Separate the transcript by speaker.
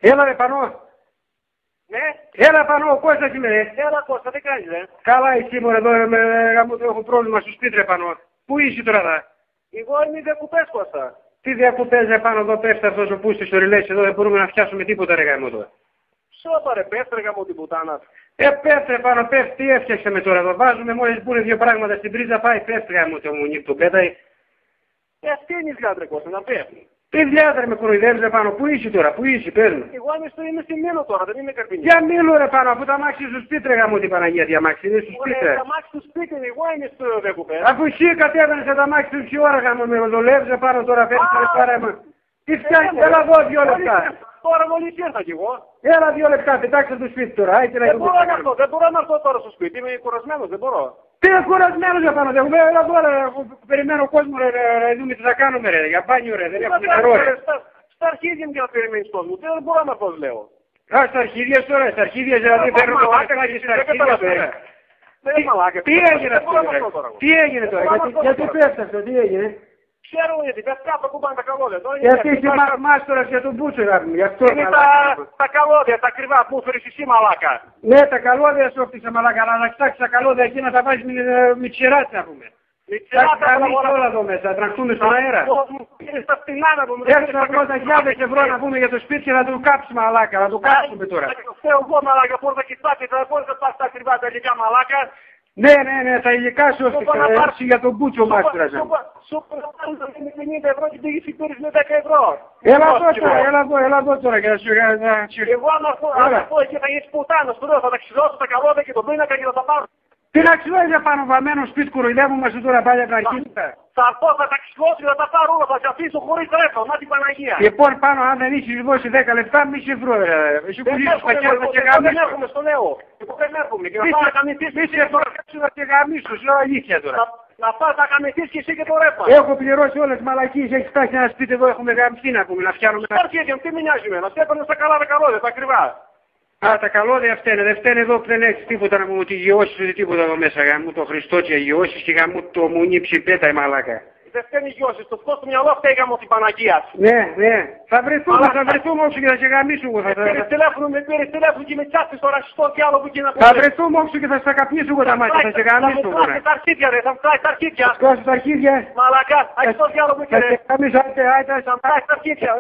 Speaker 1: Έλα ρε Πανώ.
Speaker 2: Ναι.
Speaker 1: Έλα Πανώ, ο Κώστας είμαι ρε.
Speaker 2: Έλα Κώστα, τι κάνεις ρε.
Speaker 1: Καλά εσύ μωρέ εδώ έχω πρόβλημα στο σπίτι ρε Πανώ. Πού είσαι τώρα δα.
Speaker 2: Εγώ είμαι διακοπές Κώστα.
Speaker 1: Τι διακοπές ρε πάνω εδώ πέφτει αυτός ο πούστης ο ριλές εδώ δεν μπορούμε να φτιάσουμε τίποτα ρε γάμο τώρα.
Speaker 2: Σώπα ρε πέφτει ρε γάμο την πουτάνα.
Speaker 1: Πέφτει ρε πάνω πέφτει, τι έφτιαξε με τώρα εδώ. Βάζουμε μόλις πούνε δύο πράγματα στην πρίζα πάει πέφτει γάμο το μου νύχτο πέταει.
Speaker 2: Τι είναι γάτρε Κώστα να πέφτει.
Speaker 1: Τι διάδρε με κοροϊδεύεις ρε πάνω, πού είσαι τώρα, πού είσαι, παίρνω.
Speaker 2: Εγώ είμαι στη Μήλο τώρα, δεν είμαι καρπινή.
Speaker 1: Για Μήλο ρε πάνω, αφού τα μάξι σου σπίτι ρε γάμο την Παναγία, τι αμάξι είναι σου σπίτι ρε.
Speaker 2: Τα μάξι του σπίτι είναι, εγώ είμαι στο διακοπές.
Speaker 1: Αφού εσύ κατέβαινες τα μάξι του ποιο ώρα γάμο με δουλεύεις ρε πάνω τώρα φέρεις τα λεπτά ρε. Τι φτιάχνεις, έλα εδώ 2 λεπτά.
Speaker 2: Τώρα μόλις ήρθα κι εγώ.
Speaker 1: Έλα 2 λεπτά, πετάξε το σπίτι τώρα.
Speaker 2: Δεν μπορώ να έρθω τώρα στο σπίτι, είμαι κουρασμένος, δεν μπορώ.
Speaker 1: Τι είναι κουρασμένος για πάνω, δεν έλα τώρα, περιμένω κόσμο ρε, δούμε τι θα κάνουμε ρε, για μπάνιο ρε, δεν έχουμε νερό ρε.
Speaker 2: Στα αρχίδια μου για να περιμένεις κόσμο, δεν μπορώ να πω λέω.
Speaker 1: Α, στα αρχίδια τώρα, στα αρχίδια δηλαδή παίρνω το μάκα και στα αρχίδια τώρα. Τι έγινε τώρα, γιατί πέφτασε, τι έγινε.
Speaker 2: Ξέρω γιατί πέφτει κάπου που πάνε τα καλώδια.
Speaker 1: Γιατί είσαι μάστορας για τον Μπούτσο γάμι, γι' αυτό.
Speaker 2: Είναι τα καλώδια, τα ακριβά που έφερες εσύ μαλάκα.
Speaker 1: Ναι, τα καλώδια σου έφτιαξα μαλάκα, αλλά να κοιτάξεις τα καλώδια εκεί να τα βάζεις με τσιράτσι να πούμε. Θα γαμίσεις όλα εδώ μέσα, θα τραχτούμε στον αέρα. Έξω να βρω τα 1.000 ευρώ να πούμε για το σπίτι και να το κάψουμε μαλάκα, να το κάψουμε τώρα.
Speaker 2: Θεω εγώ μαλάκα, πώς θα κοιτάξεις, πώς θα πας τα ακριβά τα υλικά μαλάκα.
Speaker 1: Ναι, τα υλικά σου έφτιαξα για τον Μπούτσο μάστορας.
Speaker 2: Σου πάρουν 50 ευρώ και πήγες και πήρες με 10 ευρώ.
Speaker 1: Έλα εδώ τώρα και να σου
Speaker 2: εγώ άμα πω εκεί θα γίνεις πουτάνα, σου λέω θα τα ξυλώσω τα καλώδια και τον πίνακα και θα τα πάρω.
Speaker 1: Τι να ξυλώσει πάνω βαμμένο σπίτι κοροϊδεύουμε μας τώρα πάλι από την αρχή.
Speaker 2: Θα έρθω, θα τα ξυλώσω και θα τα πάρω όλα, θα σε αφήσω χωρίς ρεύμα, να την Παναγία.
Speaker 1: Λοιπόν πάνω αν δεν είχες δώσει 10 λεπτά μη σε βρω ρε. Εσύ πουλήσεις τα κέρδα και γαμίσου.
Speaker 2: Δεν έρχομαι στο νέο. Εγώ δεν έρχομαι και να πάω να καμηθείς.
Speaker 1: Μη σε βρω και γαμίσου, λέω αλήθεια τώρα.
Speaker 2: Να πας να καμηθείς και εσύ και το ρεύμα.
Speaker 1: Έχω πληρώσει όλες τις μαλακίες, έχεις φτάσει ένα σπίτι εδώ έχουμε γαμιστεί να πούμε, να φτιάνουμε.
Speaker 2: Αρχίδια, τι με νοιάζει εμένα, τι έπαιρνες τα καλά τα καλώδια, τα ακριβά.
Speaker 1: Α, τα καλώδια φταίνε, δεν φταίνε εδώ που δεν έχεις τίποτα να μου ότι γιώσεις ούτε τίποτα εδώ μέσα. Γαμού το Χριστότσια γιώσεις και γαμού το μουνί ψηπέτα η μαλάκα.
Speaker 2: Δεν φταίνει γιώσεις, το φως του μυαλό φταίει γαμώ την Παναγία.
Speaker 1: Ναι. Θα βρεθούμε όξω και θα σε γαμίσουν.
Speaker 2: Με πήρες τηλέφωνο και με τσάσεις στο ρασιστό και άλλο που εκεί να πω.
Speaker 1: Θα βρεθούμε όξω και θα σε καπνίσω εγώ τα μάτια, θα σε γαμίσουν.
Speaker 2: Θα μου τα αρχίδια ρε, θα μου τα αρχίδια.
Speaker 1: Θα σκάσεις τα αρχίδια.
Speaker 2: Μαλάκα, αϊστό και άλλο που εκεί ρε.
Speaker 1: Θα σε γαμίσω, άιτε.
Speaker 2: Θα μου τα αρχίδια.